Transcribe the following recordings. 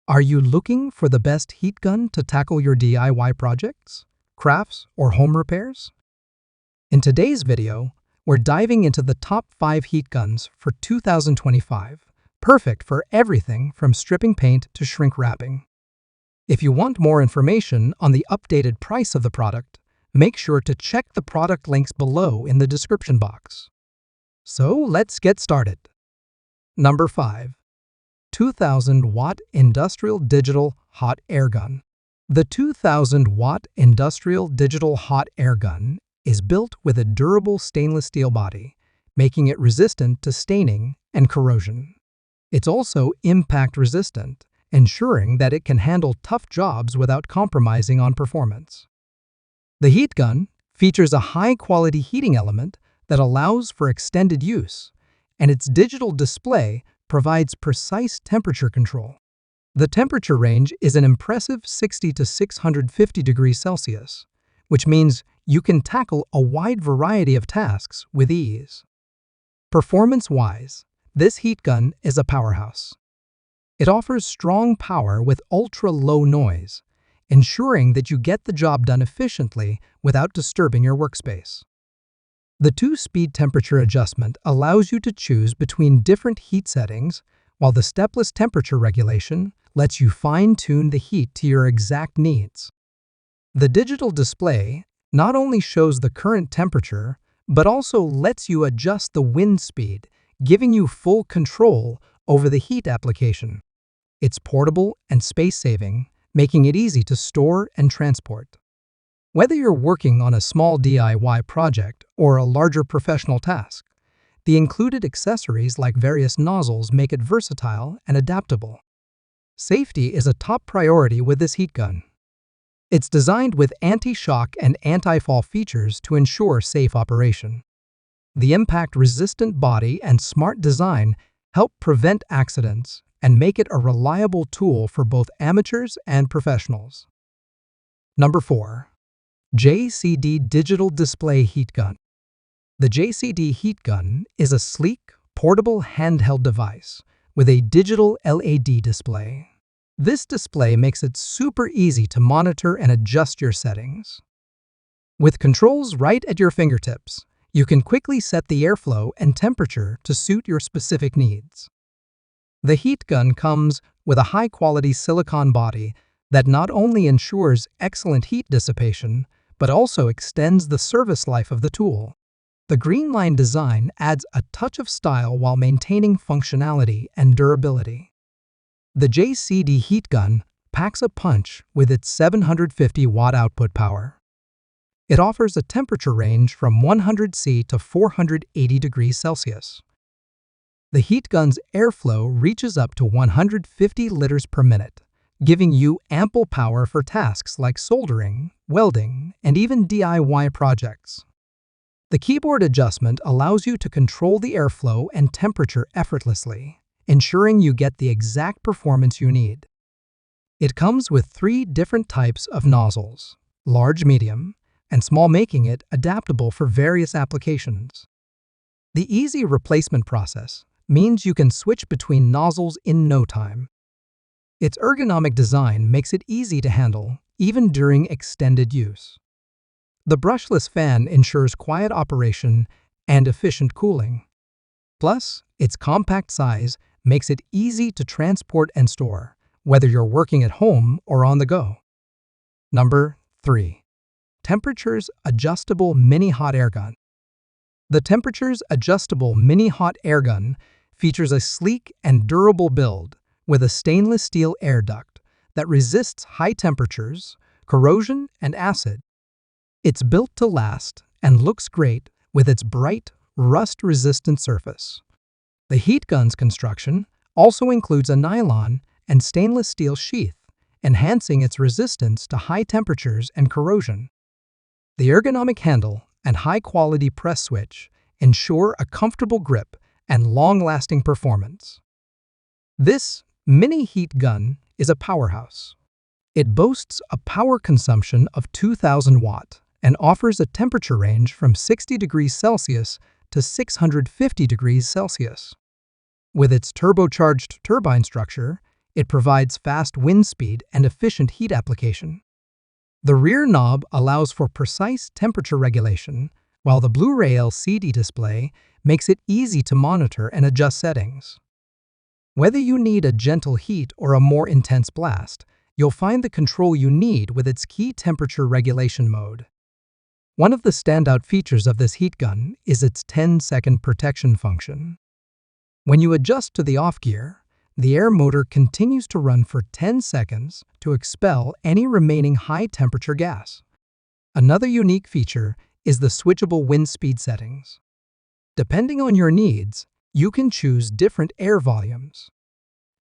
Are you looking for the best heat gun to tackle your DIY projects, crafts, or home repairs? In today's video, we're diving into the top 5 heat guns for 2025, perfect for everything from stripping paint to shrink wrapping. If you want more information on the updated price of the product, make sure to check the product links below in the description box. So let's get started. Number 5. 2000-watt Industrial Digital Hot Air Gun. The 2000-watt Industrial Digital Hot Air Gun is built with a durable stainless steel body, making it resistant to staining and corrosion. It's also impact-resistant, ensuring that it can handle tough jobs without compromising on performance. The heat gun features a high-quality heating element that allows for extended use, and its digital display provides precise temperature control. The temperature range is an impressive 60 to 650 degrees Celsius, which means you can tackle a wide variety of tasks with ease. Performance-wise, this heat gun is a powerhouse. It offers strong power with ultra-low noise, ensuring that you get the job done efficiently without disturbing your workspace. The 2-speed temperature adjustment allows you to choose between different heat settings, while the stepless temperature regulation lets you fine-tune the heat to your exact needs. The digital display not only shows the current temperature, but also lets you adjust the wind speed, giving you full control over the heat application. It's portable and space-saving, making it easy to store and transport. Whether you're working on a small DIY project or a larger professional task, the included accessories like various nozzles make it versatile and adaptable. Safety is a top priority with this heat gun. It's designed with anti-shock and anti-fall features to ensure safe operation. The impact-resistant body and smart design help prevent accidents and make it a reliable tool for both amateurs and professionals. Number 4. JCD Digital Display Heat Gun. The JCD Heat Gun is a sleek, portable handheld device with a digital LED display. This display makes it super easy to monitor and adjust your settings. With controls right at your fingertips, you can quickly set the airflow and temperature to suit your specific needs. The heat gun comes with a high-quality silicone body that not only ensures excellent heat dissipation, but also extends the service life of the tool. The green line design adds a touch of style while maintaining functionality and durability. The JCD heat gun packs a punch with its 750 watt output power. It offers a temperature range from 100 C to 480 degrees Celsius. The heat gun's airflow reaches up to 150 liters per minute, giving you ample power for tasks like soldering, welding, and even DIY projects. The keyboard adjustment allows you to control the airflow and temperature effortlessly, ensuring you get the exact performance you need. It comes with 3 different types of nozzles, large, medium, and small, making it adaptable for various applications. The easy replacement process means you can switch between nozzles in no time. Its ergonomic design makes it easy to handle, even during extended use. The brushless fan ensures quiet operation and efficient cooling. Plus, its compact size makes it easy to transport and store, whether you're working at home or on the go. Number 3. Temperatures Adjustable Mini Hot Air Gun. The Temperatures Adjustable Mini Hot Air Gun features a sleek and durable build with a stainless steel air duct that resists high temperatures, corrosion, and acid. It's built to last and looks great with its bright, rust-resistant surface. The heat gun's construction also includes a nylon and stainless steel sheath, enhancing its resistance to high temperatures and corrosion. The ergonomic handle and high-quality press switch ensure a comfortable grip and long-lasting performance. This mini heat gun is a powerhouse. It boasts a power consumption of 2,000 watt and offers a temperature range from 60 degrees Celsius to 650 degrees Celsius. With its turbocharged turbine structure, It provides fast wind speed and efficient heat application. The rear knob allows for precise temperature regulation, while the Blu-ray LCD display makes it easy to monitor and adjust settings. Whether you need a gentle heat or a more intense blast, you'll find the control you need with its key temperature regulation mode. One of the standout features of this heat gun is its 10-second protection function. When you adjust to the off gear, the air motor continues to run for 10 seconds to expel any remaining high-temperature gas. Another unique feature is the switchable wind speed settings. Depending on your needs, you can choose different air volumes.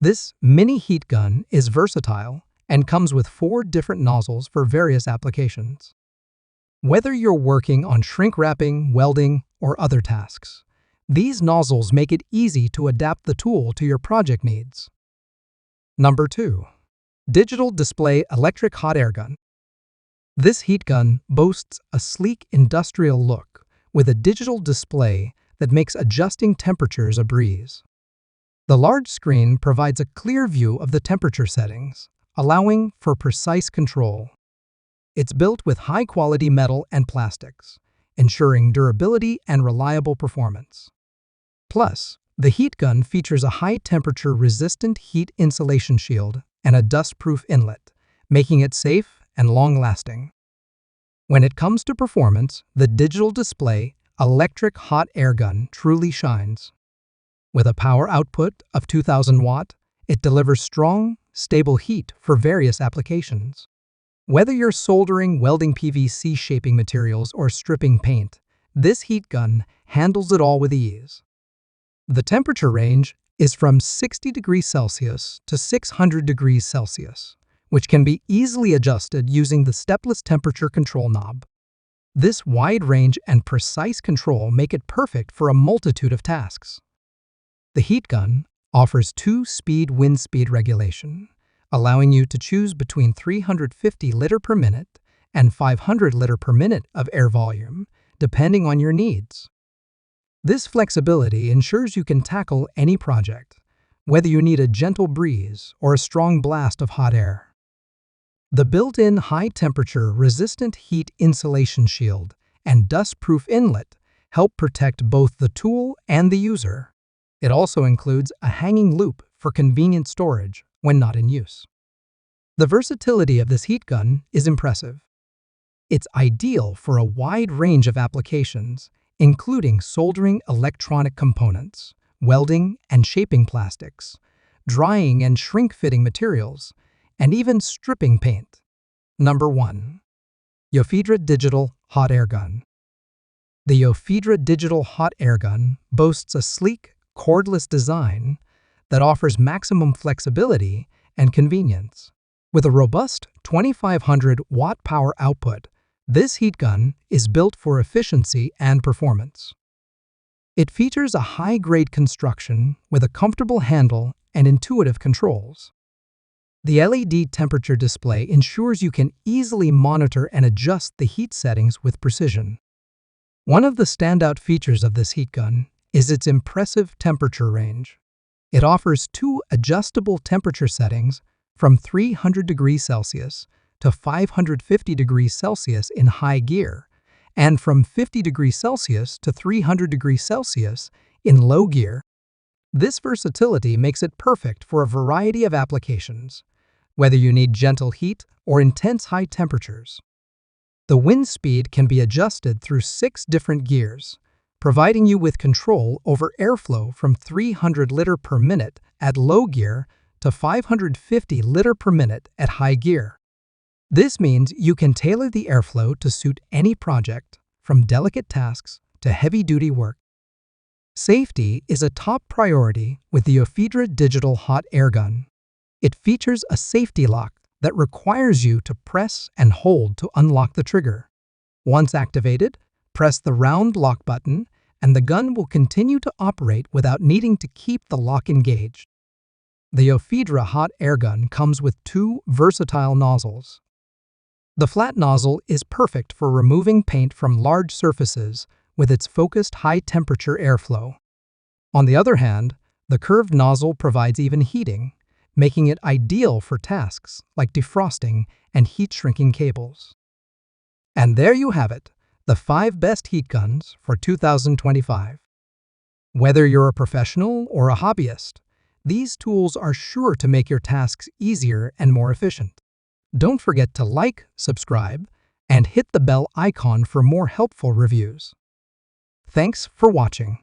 This mini heat gun is versatile and comes with 4 different nozzles for various applications. Whether you're working on shrink wrapping, welding, or other tasks, these nozzles make it easy to adapt the tool to your project needs. Number 2. Digital Display Electric Hot Air Gun. This heat gun boasts a sleek industrial look with a digital display that makes adjusting temperatures a breeze. The large screen provides a clear view of the temperature settings, allowing for precise control. It's built with high-quality metal and plastics, ensuring durability and reliable performance. Plus, the heat gun features a high-temperature resistant heat insulation shield and a dust-proof inlet, making it safe and long-lasting. When it comes to performance, the digital display electric hot air gun truly shines. With a power output of 2000 watt, it delivers strong, stable heat for various applications. Whether you're soldering, welding PVC shaping materials, or stripping paint, this heat gun handles it all with ease. The temperature range is from 60 degrees Celsius to 600 degrees Celsius, which can be easily adjusted using the stepless temperature control knob. This wide range and precise control make it perfect for a multitude of tasks. The heat gun offers 2-speed wind speed regulation, allowing you to choose between 350 liter per minute and 500 liter per minute of air volume, depending on your needs. This flexibility ensures you can tackle any project, whether you need a gentle breeze or a strong blast of hot air. The built-in high-temperature resistant heat insulation shield and dust-proof inlet help protect both the tool and the user. It also includes a hanging loop for convenient storage when not in use. The versatility of this heat gun is impressive. It's ideal for a wide range of applications, including soldering electronic components, welding and shaping plastics, drying and shrink-fitting materials, and even stripping paint. Number 1. Yofidra Digital Hot Air Gun. The Yofidra Digital Hot Air Gun boasts a sleek, cordless design that offers maximum flexibility and convenience. With a robust 2500 watt power output, this heat gun is built for efficiency and performance. It features a high-grade construction with a comfortable handle and intuitive controls. The LED temperature display ensures you can easily monitor and adjust the heat settings with precision. One of the standout features of this heat gun is its impressive temperature range. It offers 2 adjustable temperature settings from 300 degrees Celsius to 550 degrees Celsius in high gear, and from 50 degrees Celsius to 300 degrees Celsius in low gear. This versatility makes it perfect for a variety of applications, whether you need gentle heat or intense high temperatures. The wind speed can be adjusted through 6 different gears, providing you with control over airflow from 300 liter per minute at low gear to 550 liter per minute at high gear. This means you can tailor the airflow to suit any project, from delicate tasks to heavy-duty work. Safety is a top priority with the Yofidra Digital Hot Air Gun. It features a safety lock that requires you to press and hold to unlock the trigger. Once activated, press the round lock button and the gun will continue to operate without needing to keep the lock engaged. The Yofidra Hot Air Gun comes with 2 versatile nozzles. The flat nozzle is perfect for removing paint from large surfaces with its focused high-temperature airflow. On the other hand, the curved nozzle provides even heating, making it ideal for tasks like defrosting and heat-shrinking cables. And there you have it, the 5 best heat guns for 2025. Whether you're a professional or a hobbyist, these tools are sure to make your tasks easier and more efficient. Don't forget to like, subscribe, and hit the bell icon for more helpful reviews. Thanks for watching.